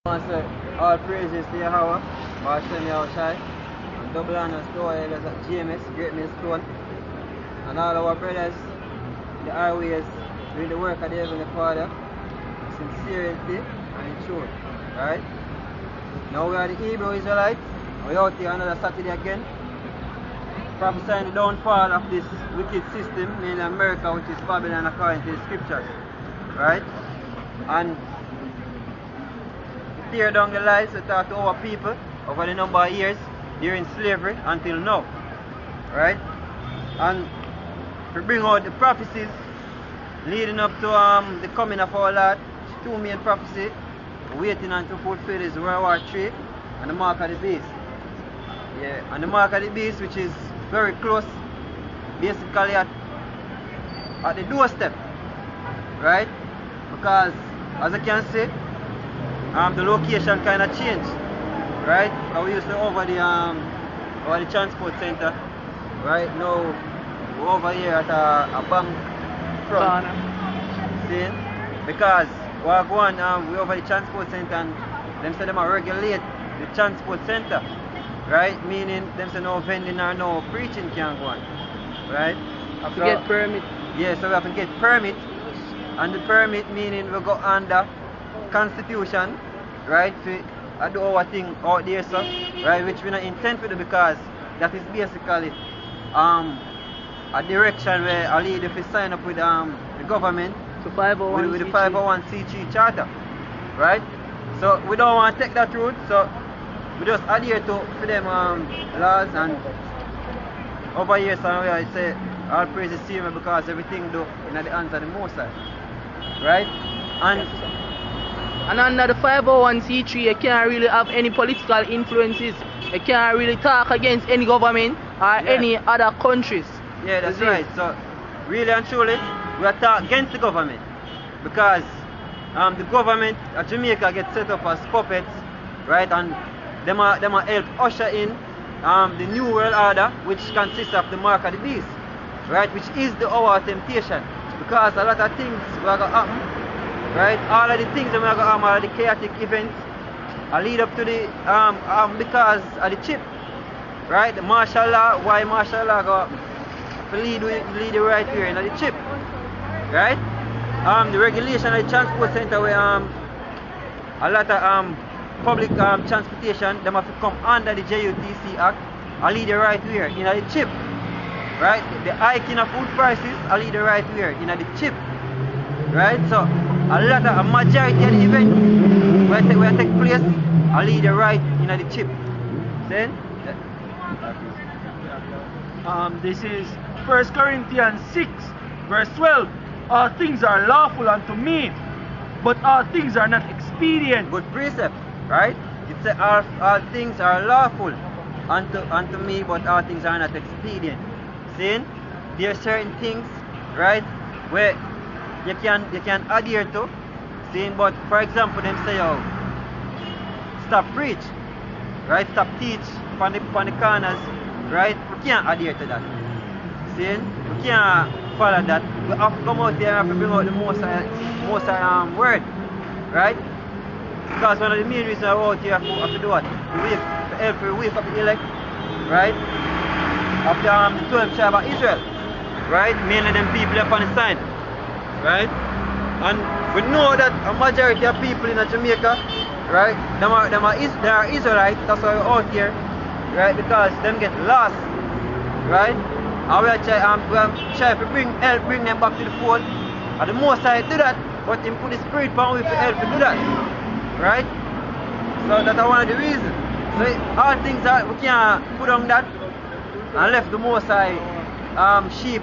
I say, all praises to Yahweh, Hashem Yahushai, and double honors to our elders at GMS, Great Millstone, and all our brothers in the highways doing the work of the Heavenly Father, in sincerity and in truth. Right? Now we are the Hebrew Israelites, we're out here another Saturday again, prophesying the downfall of this wicked system, mainly America, which is Babylon according to the scriptures. Right? And tear down the lies we taught to our people over the number of years during slavery until now. Right? And to bring out the prophecies leading up to the coming of our Lord. Two main prophecies waiting unto fulfill is World War III and the mark of the beast. Yeah, and the mark of the beast, which is very close, basically at the doorstep. Right? Because as you can see, the location kind of changed, right? We used to over the transport center. Right now, we're over here at a bank front. See? Because we're going, we over the transport center, and them say them are regulate the transport center, right? Meaning them say no vending or no preaching can go on, right? Have to get permit. Yeah, so we have to get permit, and the permit meaning we go under Constitution, right, for do our thing out there, so, right, which we not intend to do, because that is basically a direction where a leader if sign up with the government so 501 with the 501c3 charter, right? So we don't want to take that route, so we just adhere to for them laws, and over here so I say all praise is to him because everything do in the hands of the Most High, right? And under the 501c3, you can't really have any political influences. You can't really talk against any government or any other countries. Yeah, that's right. So, really and truly, we are talking against the government. Because the government of Jamaica gets set up as puppets, right? And them are help usher in the New World Order, which consists of the mark of the beast, right? Which is the hour of temptation. Because a lot of things are going to happen. Right, all of the things that we are going to all of the chaotic events lead up to the because of the chip, right? The martial law, why martial law go to lead the right here in the chip, right? The regulation of the transport center where a lot of public transportation them have to come under the JUTC Act and lead the right here in the chip, right? The hiking of food prices lead the right here in the chip, right? So a majority of the event where take place, I lead the right in the chip. Then this is 1 Corinthians 6 verse 12. All things are lawful unto me, but all things are not expedient. Good precept, right? It says all things are lawful unto me, but all things are not expedient. See? There are certain things, right, where you can adhere to, saying, but for example, them say, oh, stop preach, right? Stop teach on the corners, right? We can't adhere to that. See? We can't follow that. We have to come out there and have to bring out the most word, right? Because one of the main reasons we're out here have to do what? To wake up the elect, right? After the 12 tribe of Israel, right? Mainly them people up on the sign. Right? And we know that a majority of people in Jamaica, right, they are Israelites, that's why we're out here, right, because them get lost, right? And we are trying to bring them back to the fold. And the most I do that, but him put the spirit upon we to help to do that, right? So that's one of the reasons. So all things that we can't put on that and left the most sheep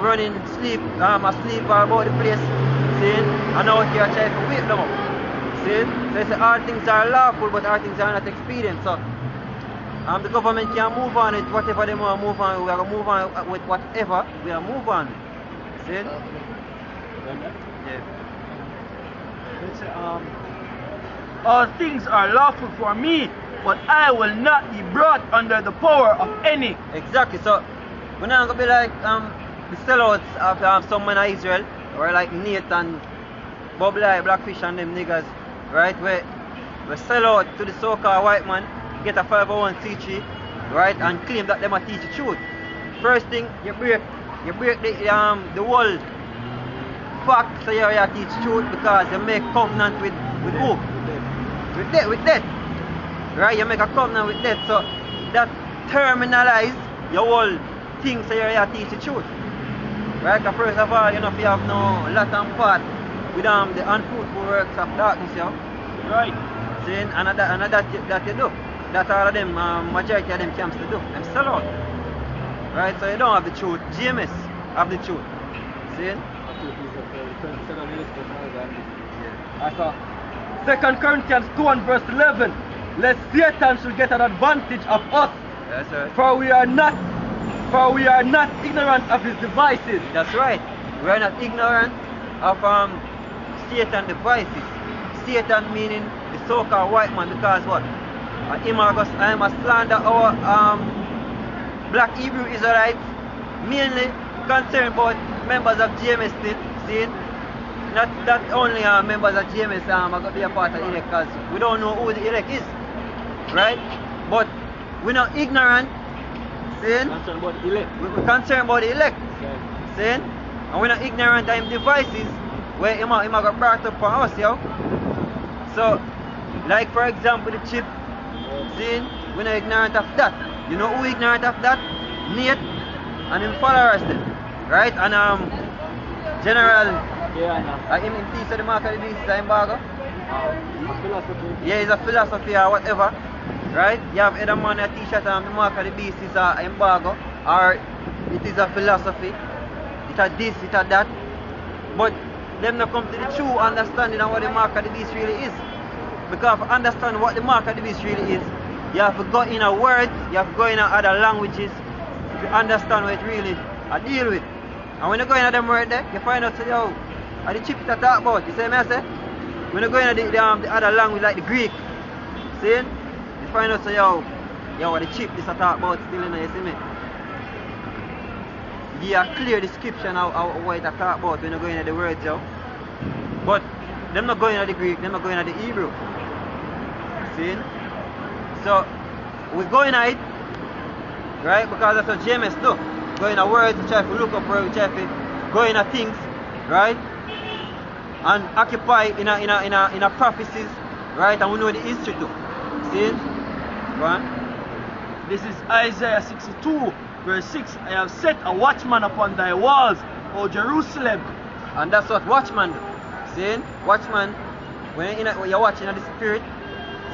running asleep about the place, see, and out here trying to wake them up, see. So they say all things are lawful, but all things are not expedient. So the government can move on with whatever they want to move on. We are going to move on with whatever we are move on with. See? Yeah. It's, all things are lawful for me, but I will not be brought under the power of any. Exactly. So we're not going to be like the sellouts of some men of Israel, or like Nathan, Bob Blackfish and them niggas, right? We sell out to the so-called white man, get a 501c3, right, and claim that them a teach the truth. First thing, you break the whole fact, so you teach truth because you make covenant with who? With death. Right? You make a covenant with death, so that terminalize your whole thing, so you teach the truth. Right? Because first of all, you know, if you have no lot and part with the unfruitful works of darkness, you know? Right. See, and that you do. That's all of them, majority of them camps to do. Them sell out. Right? So you don't have the truth. GMS have the truth. See? So, 2 Corinthians 2 and verse 11. Lest Satan should get an advantage of us. That's right. For we are not ignorant of his devices. That's right. We are not ignorant of Satan's devices. Satan meaning the so-called white man, because what? I am a slander our black Hebrew Israelites, mainly concerned about members of GMS still, see? Not only members of GMS are going to be a part of the elect, because we don't know who the elect is, right? But we're not ignorant, see? We're concerned about the elect, see? And we're not ignorant of his devices where he got brought up for us, yo. So, like for example the chip, see? We're not ignorant of that. You know who ignorant of that? Nate and him followers them, right? And General, him teach the mark of the beast is an embargo. Yeah, it's a philosophy or whatever, right? You have other man that teach that the mark of the beast is an embargo, or it is a philosophy, it a this, it a that. But them not come to the true understanding of what the mark of the beast really is. Because to understand what the mark of the beast really is, you have to go in a word, you have to go in other languages to understand what it really deal with. And when you go in them word there, you find out, yo, are the chip that talk about? You see me I say? When you go in the other language like the Greek, see? You find out, yo, what the chip this I talk about still in there, you see me? Give a clear description of what it talk about when you go in the words, yo. But them not going in the Greek, them not going in the Hebrew. See? So, we go in it, right? Because that's what James do. Go in a words, we try to look up where we try to go in a things, right? And occupy in a prophecies, right? And we know the history too. See? Go on. This is Isaiah 62, verse 6. I have set a watchman upon thy walls, O Jerusalem. And that's what watchman do. See? Watchman, when you're watching at the spirit,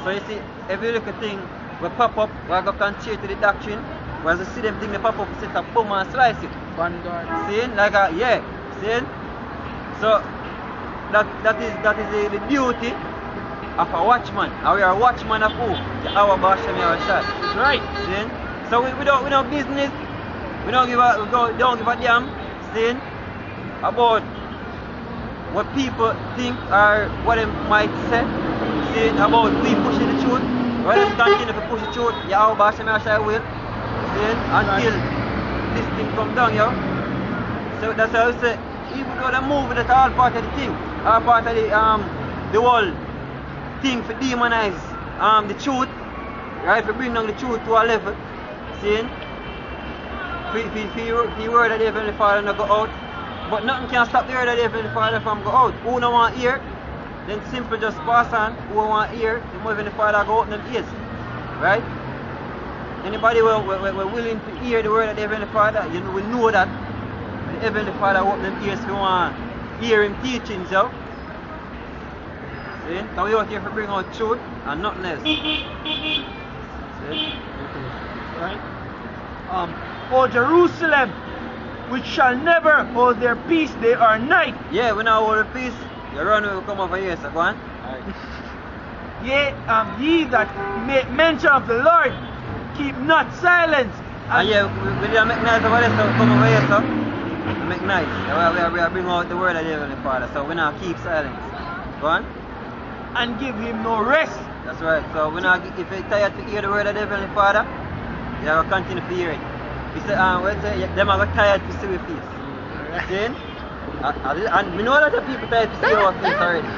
so you see every little thing will pop up, we're going to contrary to the doctrine. Whereas you see them thing they pop up, set a boom and slice it. Vanguard. See? Like a, yeah. See? So that is the beauty of a watchman. And we are a watchman of who? The our Bashem Yahushua. That's right. See? So we don't business. We don't give a damn. See? About what people think or what they might say. See? About we pushing the truth. When we continue to push the truth, Yahweh Bashem Yahushua will. See? Until this thing come down, yo. So that's how I say, even though they move, that's all part of the thing. All part of the whole thing for demonize the truth, right? For bring down the truth to a level. See? For word of the Heavenly Father not go out. But nothing can stop the word of the Heavenly Father from go out. Who don't want ear, then simply just pass on. Who want ear, the Heavenly Father go open them ears. Right? Anybody who willing to hear the word of the Heavenly Father, you know, we know that the Heavenly Father open them ears if you want to hear him teachings, yo. See? So we out here to bring out truth and nothing else. See? Right? O Jerusalem, which shall never hold their peace day or night. Yeah, we now hold the peace. You run, we will come over here, so go on. Yea, ye that make mention of the Lord, keep not silence. And yeah, we didn't make nice over there, so come over here, so we make nice. We are bring out the word of the Heavenly Father, so we now keep silence. Go on. And give him no rest. That's right. So we now, if you're tired to hear the word of the Heavenly Father, you are going to continue to hear it. He said, them are tired to see your face. See? And we know a lot of people tired to see our face already.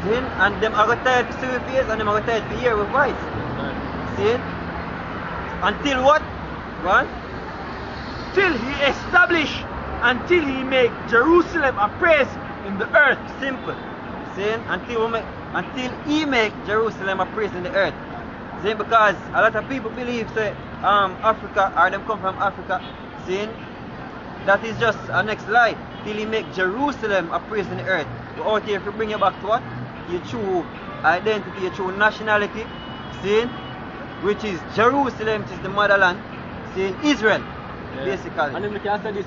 See? And them are going to tell it to see with face and them are going to tell it to hear with voice. See? Until what? Go on. Till he establish, until he make Jerusalem a praise in the earth. Simple. See? Until he make Jerusalem a praise in the earth. See? Because a lot of people believe say Africa, or them come from Africa. See? That is just a next lie. Till he make Jerusalem a praise in the earth. But out here, if you bring you back to what? Your true identity, your true nationality. See? Which is Jerusalem, which is the motherland. See? Israel. Yeah. Basically. And then we can say this.